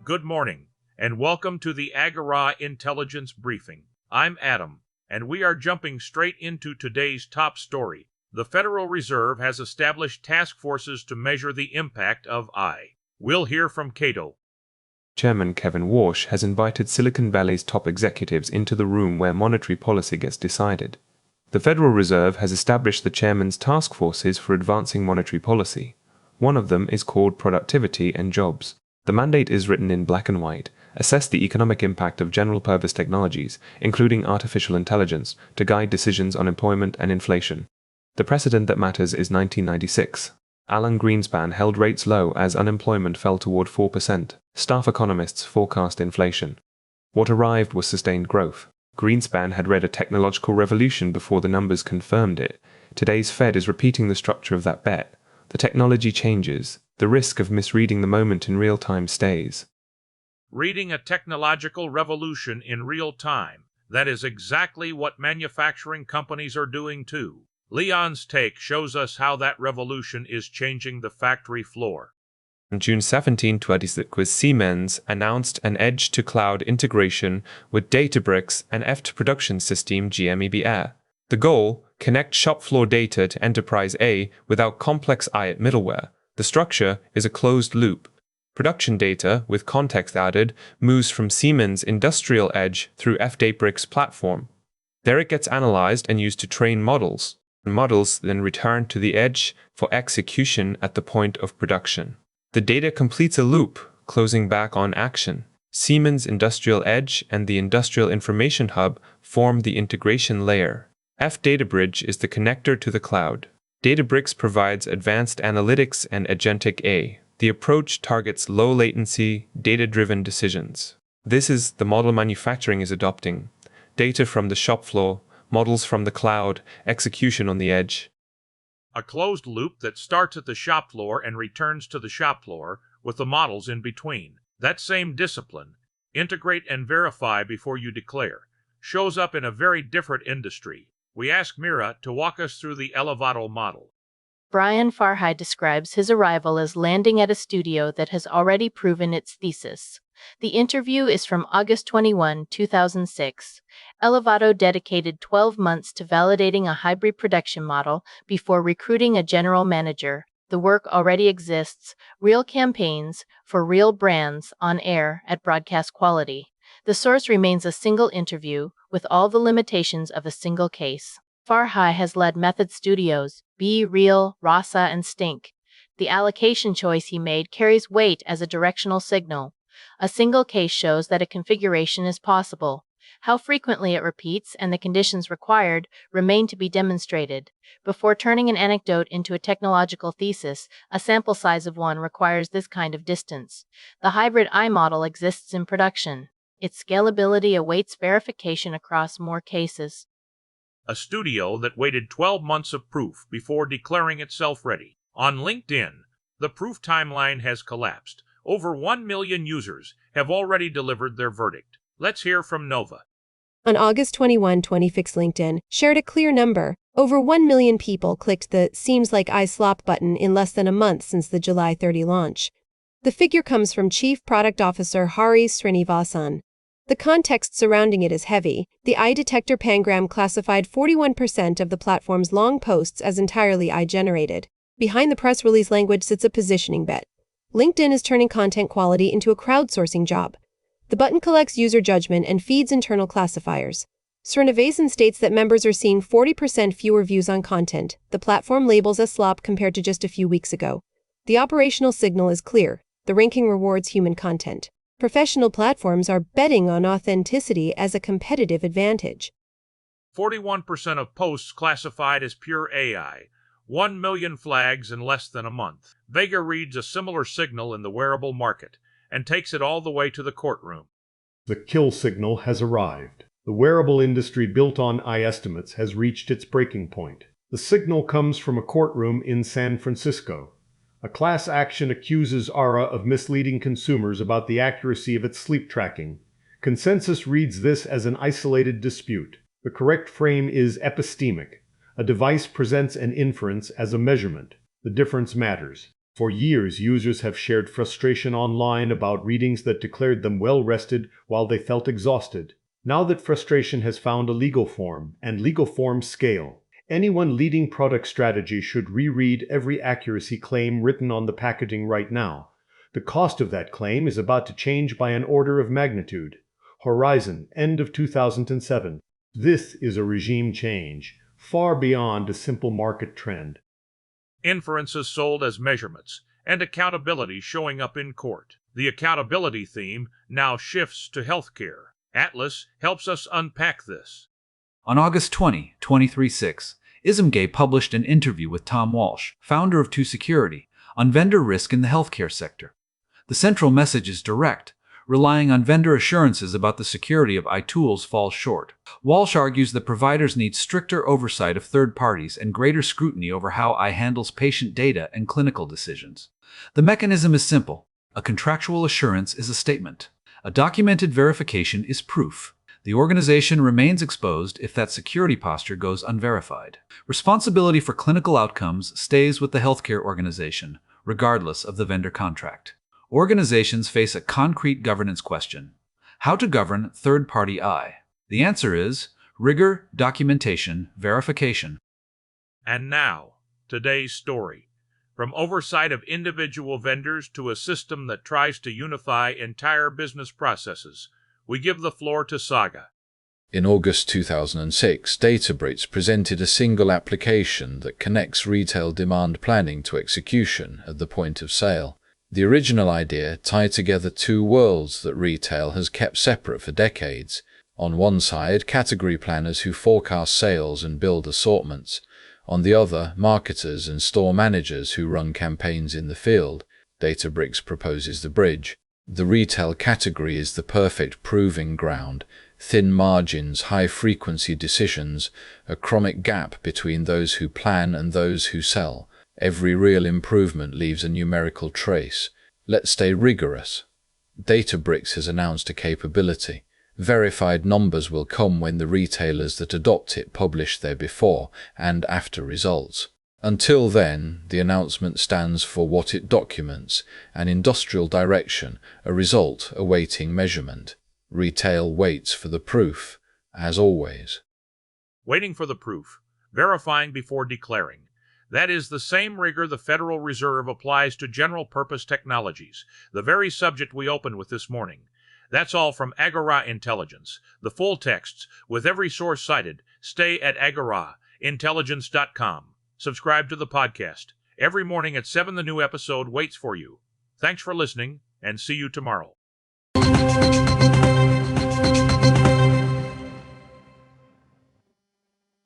Good morning, and welcome to the Agorà Intelligence Briefing. I'm Adam, and we are jumping straight into today's top story. The Federal Reserve has established task forces to measure the impact of AI. We'll hear from Cato. Chairman Kevin Warsh has invited Silicon Valley's top executives into the room where monetary policy gets decided. The Federal Reserve has established the chairman's task forces for advancing monetary policy. One of them is called Productivity and Jobs. The mandate is written in black and white: assess the economic impact of general-purpose technologies, including artificial intelligence, to guide decisions on employment and inflation. The precedent that matters is 1996. Alan Greenspan held rates low as unemployment fell toward 4%. Staff economists forecast inflation. What arrived was sustained growth. Greenspan had read a technological revolution before the numbers confirmed it. Today's Fed is repeating the structure of that bet. The technology changes. The risk of misreading the moment in real time stays. Reading a technological revolution in real time. That is exactly what manufacturing companies are doing too. Leon's take shows us how that revolution is changing the factory floor. On June 17, 2026, Siemens announced an edge-to-cloud integration with Databricks and F2 system GmbH. The goal: connect shop floor data to enterprise A without complex IoT middleware. The structure is a closed loop. Production data, with context added, moves from Siemens' industrial edge through Databricks platform. There it gets analyzed and used to train models. Models then return to the edge for execution at the point of production. The data completes a loop, closing back on action. Siemens' industrial edge and the industrial information hub form the integration layer. Databricks is the connector to the cloud. Databricks provides advanced analytics and agentic AI. The approach targets low-latency, data-driven decisions. This is the model manufacturing is adopting. Data from the shop floor, models from the cloud, execution on the edge. A closed loop that starts at the shop floor and returns to the shop floor, with the models in between. That same discipline, integrate and verify before you declare, shows up in a very different industry. We ask Mira to walk us through the Elevado model. Brian Farhide describes his arrival as landing at a studio that has already proven its thesis. The interview is from August 21, 2006. Elevado dedicated 12 months to validating a hybrid production model before recruiting a general manager. The work already exists: real campaigns for real brands on air at broadcast quality. The source remains a single interview, with all the limitations of a single case. Farhide has led Method Studios, Be Real, Rasa, and Stink. The allocation choice he made carries weight as a directional signal. A single case shows that a configuration is possible. How frequently it repeats and the conditions required remain to be demonstrated. Before turning an anecdote into a technological thesis, a sample size of one requires this kind of distance. The hybrid I model exists in production. Its scalability awaits verification across more cases. A studio that waited 12 months of proof before declaring itself ready. On LinkedIn, the proof timeline has collapsed. Over 1 million users have already delivered their verdict. Let's hear from Nova. On August 21, 2006, LinkedIn shared a clear number. Over 1 million people clicked the "Seems like I slop" button in less than a month since the July 30 launch. The figure comes from Chief Product Officer Hari Srinivasan. The context surrounding it is heavy. The eye detector Pangram classified 41% of the platform's long posts as entirely AI-generated. Behind the press release language sits a positioning bet. LinkedIn is turning content quality into a crowdsourcing job. The button collects user judgment and feeds internal classifiers. Srinivasan states that members are seeing 40% fewer views on content the platform labels as slop compared to just a few weeks ago. The operational signal is clear. The ranking rewards human content. Professional platforms are betting on authenticity as a competitive advantage. 41% of posts classified as pure AI. 1 million flags in less than a month. Vega reads a similar signal in the wearable market and takes it all the way to the courtroom. The kill signal has arrived. The wearable industry built on AI estimates has reached its breaking point. The signal comes from a courtroom in San Francisco. A class action accuses Agorà of misleading consumers about the accuracy of its sleep tracking. Consensus reads this as an isolated dispute. The correct frame is epistemic. A device presents an inference as a measurement. The difference matters. For years, users have shared frustration online about readings that declared them well-rested while they felt exhausted. Now that frustration has found a legal form, and legal forms scale, anyone leading product strategy should reread every accuracy claim written on the packaging right now. The cost of that claim is about to change by an order of magnitude. Horizon, end of 2007. This is a regime change, far beyond a simple market trend. Inferences sold as measurements, and accountability showing up in court. The accountability theme now shifts to healthcare. Atlas helps us unpack this. On August 20, 2036, Ismgay published an interview with Tom Walsh, founder of 2Security, on vendor risk in the healthcare sector. The central message is direct. Relying on vendor assurances about the security of iTools falls short. Walsh argues that providers need stricter oversight of third parties and greater scrutiny over how I handles patient data and clinical decisions. The mechanism is simple. A contractual assurance is a statement. A documented verification is proof. The organization remains exposed if that security posture goes unverified. Responsibility for clinical outcomes stays with the healthcare organization, regardless of the vendor contract. Organizations face a concrete governance question. How to govern third-party AI? The answer is rigor, documentation, verification. And now, today's story. From oversight of individual vendors to a system that tries to unify entire business processes, we give the floor to Saga. In August 2006, Databricks presented a single application that connects retail demand planning to execution at the point of sale. The original idea tied together two worlds that retail has kept separate for decades. On one side, category planners who forecast sales and build assortments. On the other, marketers and store managers who run campaigns in the field. Databricks proposes the bridge. The retail category is the perfect proving ground. Thin margins, high-frequency decisions, a chromic gap between those who plan and those who sell. Every real improvement leaves a numerical trace. Let's stay rigorous. Databricks has announced a capability. Verified numbers will come when the retailers that adopt it publish their before and after results. Until then, the announcement stands for what it documents, an industrial direction, a result awaiting measurement. Retail waits for the proof, as always. Waiting for the proof, verifying before declaring. That is the same rigor the Federal Reserve applies to general-purpose technologies, the very subject we opened with this morning. That's all from Agorà Intelligence. The full texts, with every source cited, stay at agoraintelligence.com. Subscribe to the podcast. Every morning at 7, the new episode waits for you. Thanks for listening, and see you tomorrow.